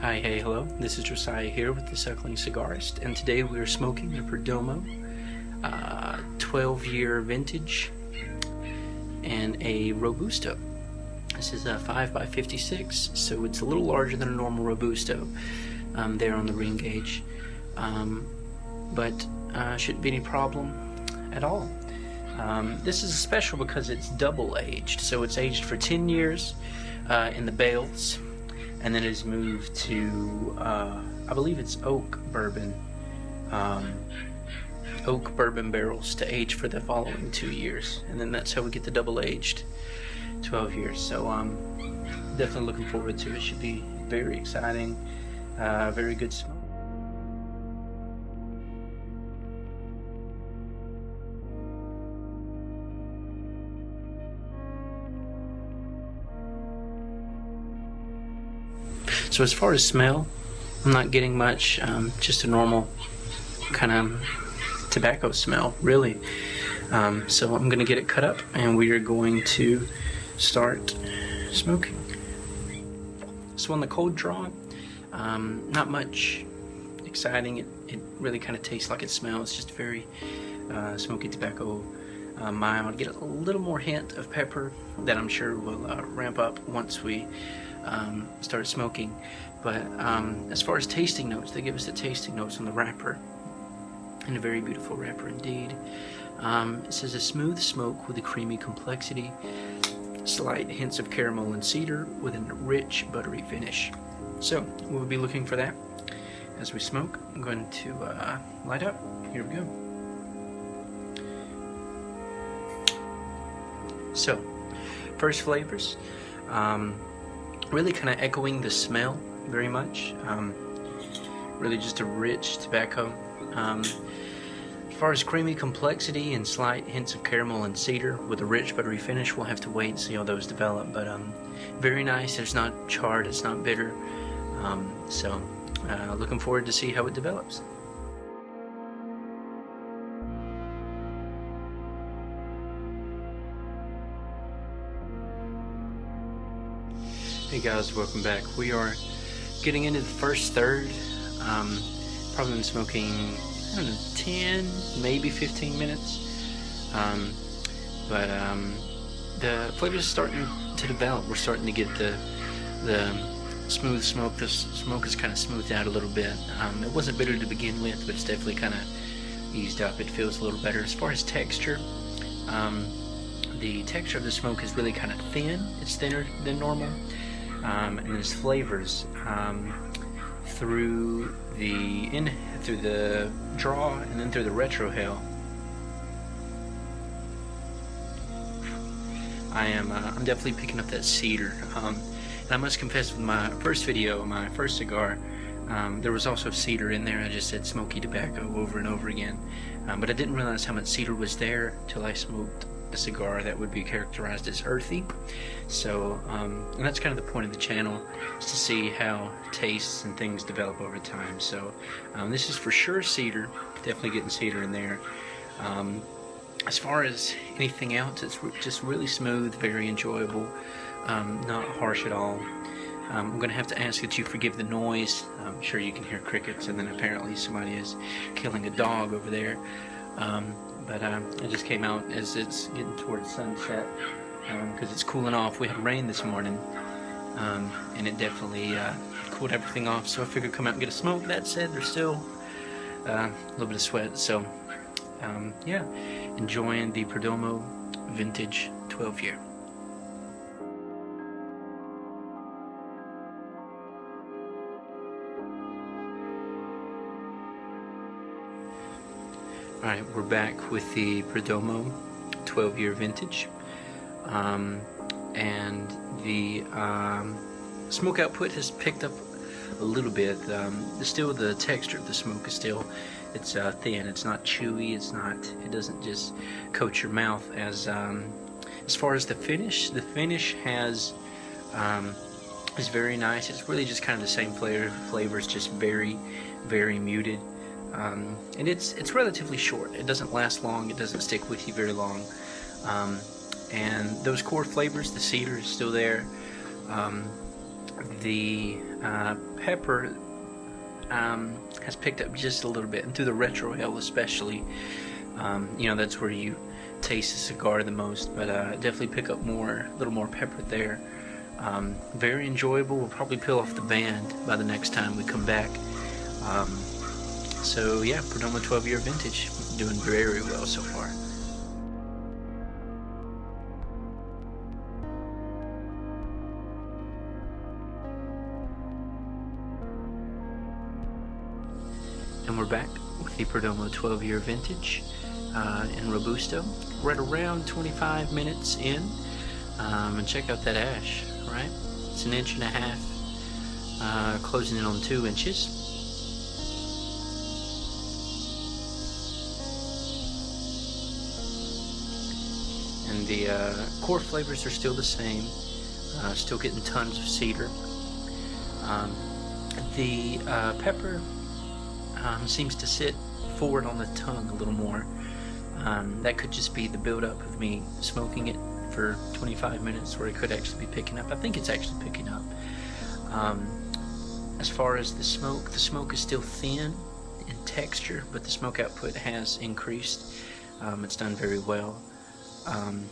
Hi, hey, hello. This is Josiah here with the Suckling Cigarist, and today we are smoking the Perdomo 12-year vintage and a Robusto. This is a 5x56, so it's a little larger than a normal Robusto there on the ring gauge, but shouldn't be any problem at all. This is special because it's double aged, so it's aged for 10 years in the bales, and then it's moved to I believe it's oak bourbon barrels to age for the following 2 years, and then that's how we get the double aged 12 years. So definitely looking forward to it. Should be very exciting, very good smoke. So as far as smell, I'm not getting much, just a normal kind of tobacco smell, really. So I'm going to get it cut up, and we are going to start smoking. So on the cold draw, not much exciting. It really kind of tastes like it smells, just very smoky tobacco, mild. Get a little more hint of pepper that I'm sure will ramp up once we start smoking. But as far as tasting notes, they give us the tasting notes on the wrapper, and a very beautiful wrapper indeed. It says a smooth smoke with a creamy complexity, slight hints of caramel and cedar with a rich buttery finish. So we'll be looking for that as we smoke. I'm going to light up. Here we go. So first flavors, really kind of echoing the smell very much. Really just a rich tobacco. As far as creamy complexity and slight hints of caramel and cedar with a rich buttery finish, we'll have to wait and see how those develop. But very nice. It's not charred, it's not bitter. So looking forward to see how it develops. Hey guys, welcome back. We are getting into the first third. Probably been smoking, I don't know, 10, maybe 15 minutes. But the flavors are starting to develop. We're starting to get the smooth smoke. The smoke is kind of smoothed out a little bit. It wasn't bitter to begin with, but it's definitely kind of eased up. It feels a little better. As far as texture, the texture of the smoke is really kind of thin. It's thinner than normal. And there's flavors through the draw and then through the retrohale. I'm definitely picking up that cedar. And I must confess, with my first video, my first cigar, there was also cedar in there. I just said smoky tobacco over and over again, but I didn't realize how much cedar was there till I smoked a cigar that would be characterized as earthy. So and that's kind of the point of the channel, is to see how tastes and things develop over time. So this is for sure cedar, definitely getting cedar in there. As far as anything else, it's just really smooth, very enjoyable, not harsh at all. I'm going to have to ask that you forgive the noise. I'm sure you can hear crickets, and then apparently somebody is killing a dog over there. But I just came out as it's getting towards sunset, because it's cooling off. We had rain this morning, and it definitely cooled everything off, so I figured come out and get a smoke. That said, there's still a little bit of sweat, so yeah, enjoying the Perdomo vintage 12-year. Alright, we're back with the Perdomo 12-year vintage, and the smoke output has picked up a little bit. Still, the texture of the smoke is still, it's thin. It's not chewy. It doesn't just coat your mouth. As far as the finish has is very nice. It's really just kind of the same flavors, just very, very muted. And it's relatively short. It doesn't last long. It doesn't stick with you very long. And those core flavors, the cedar is still there. The pepper has picked up just a little bit, and through the retrohale especially. That's where you taste the cigar the most, but definitely pick up a little more pepper there. Very enjoyable. We'll probably peel off the band by the next time we come back. So yeah, Perdomo 12-year vintage, doing very well so far. And we're back with the Perdomo 12-year vintage in Robusto. We're at around 25 minutes in, and check out that ash, right? It's 1.5 inches, closing in on 2 inches. And the core flavors are still the same, still getting tons of cedar. The pepper seems to sit forward on the tongue a little more. That could just be the buildup of me smoking it for 25 minutes, where it could actually be picking up. I think it's actually picking up. As far as the smoke is still thin in texture, but the smoke output has increased. It's done very well.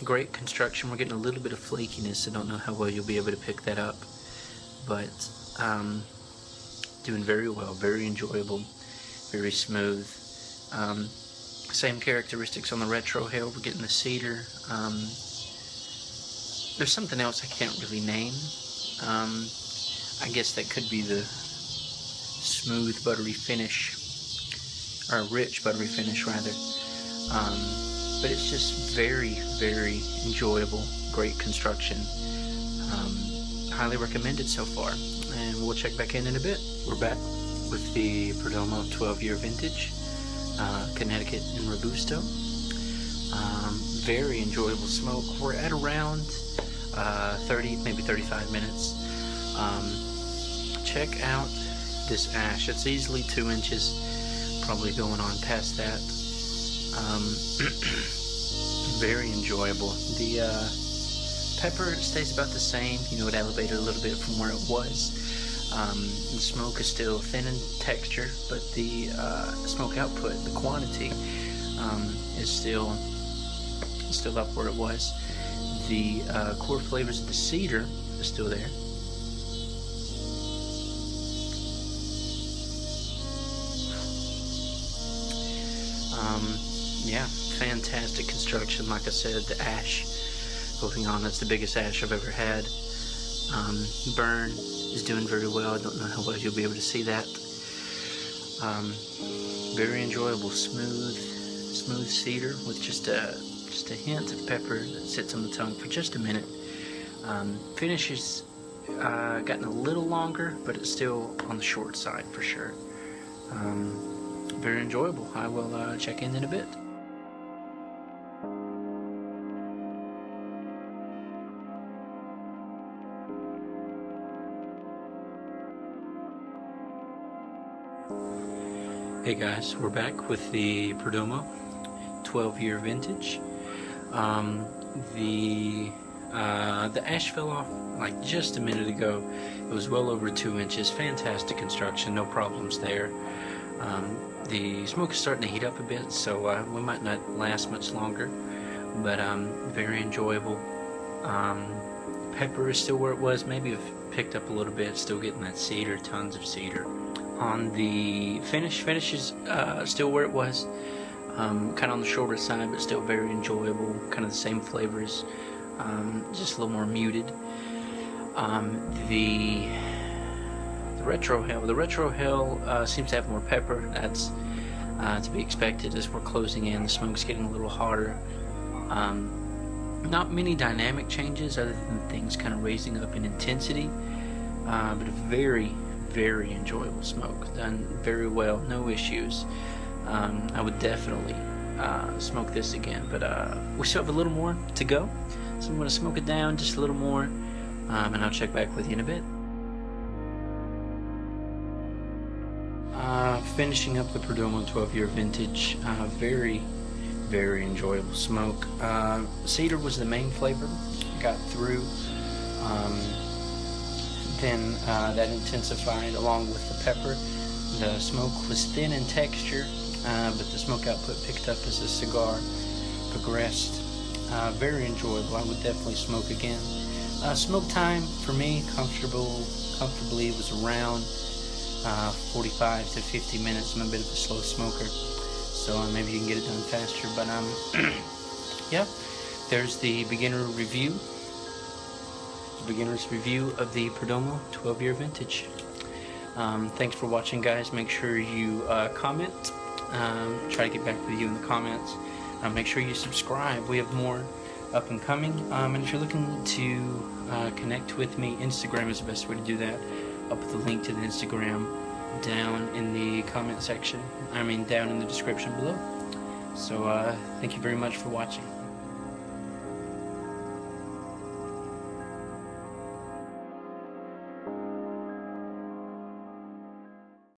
Great construction. We're getting a little bit of flakiness. I don't know how well you'll be able to pick that up, but doing very well, very enjoyable, very smooth. Same characteristics on the retrohale. We're getting the cedar. There's something else I can't really name. I guess that could be the smooth buttery finish, or rich buttery finish rather. But it's just very enjoyable, great construction. Highly recommended so far, and we'll check back in a bit. We're back with the Perdomo 12-year vintage, Connecticut and Robusto. Very enjoyable smoke. We're at around 30, maybe 35 minutes. Check out this ash. It's easily 2 inches, probably going on past that. Very enjoyable. The pepper stays about the same. It elevated a little bit from where it was. The smoke is still thin in texture, but the smoke output, the quantity, is still up where it was. The core flavors of the cedar are still there. Yeah, fantastic construction. Like I said, the ash holding on, that's the biggest ash I've ever had. Burn is doing very well. I don't know how well you'll be able to see that. Very enjoyable, smooth cedar with just a hint of pepper that sits on the tongue for just a minute. Finish has gotten a little longer, but it's still on the short side for sure. Very enjoyable. I will check in a bit. Hey guys, we're back with the Perdomo 12-year vintage. The ash fell off like just a minute ago. It was well over 2 inches. Fantastic construction, no problems there. The smoke is starting to heat up a bit, so we might not last much longer, but very enjoyable. Pepper is still where it was, maybe have picked up a little bit, still getting that cedar, tons of cedar. On the finish is still where it was, kind of on the shorter side, but still very enjoyable, kind of the same flavors, just a little more muted. The retrohale seems to have more pepper. That's to be expected as we're closing in. The smoke's getting a little hotter. Not many dynamic changes other than things kind of raising up in intensity, but a very enjoyable smoke. Done very well, no issues. I would definitely smoke this again, but we still have a little more to go, so I'm going to smoke it down just a little more, and I'll check back with you in a bit. Finishing up the Perdomo 12-year vintage. Very enjoyable smoke. Cedar was the main flavor, got through. then that intensified along with the pepper. The smoke was thin in texture, but the smoke output picked up as the cigar progressed. Very enjoyable. I would definitely smoke again. Smoke time for me, comfortably was around 45 to 50 minutes. I'm a bit of a slow smoker, so maybe you can get it done faster. But yeah, there's the beginner's review of the Perdomo 12-year vintage. Thanks for watching, guys. Make sure you comment. Try to get back with you in the comments. Make sure you subscribe. We have more up and coming. And if you're looking to connect with me, Instagram is the best way to do that. I'll put the link to the Instagram down in the comment section. Down in the description below. So thank you very much for watching.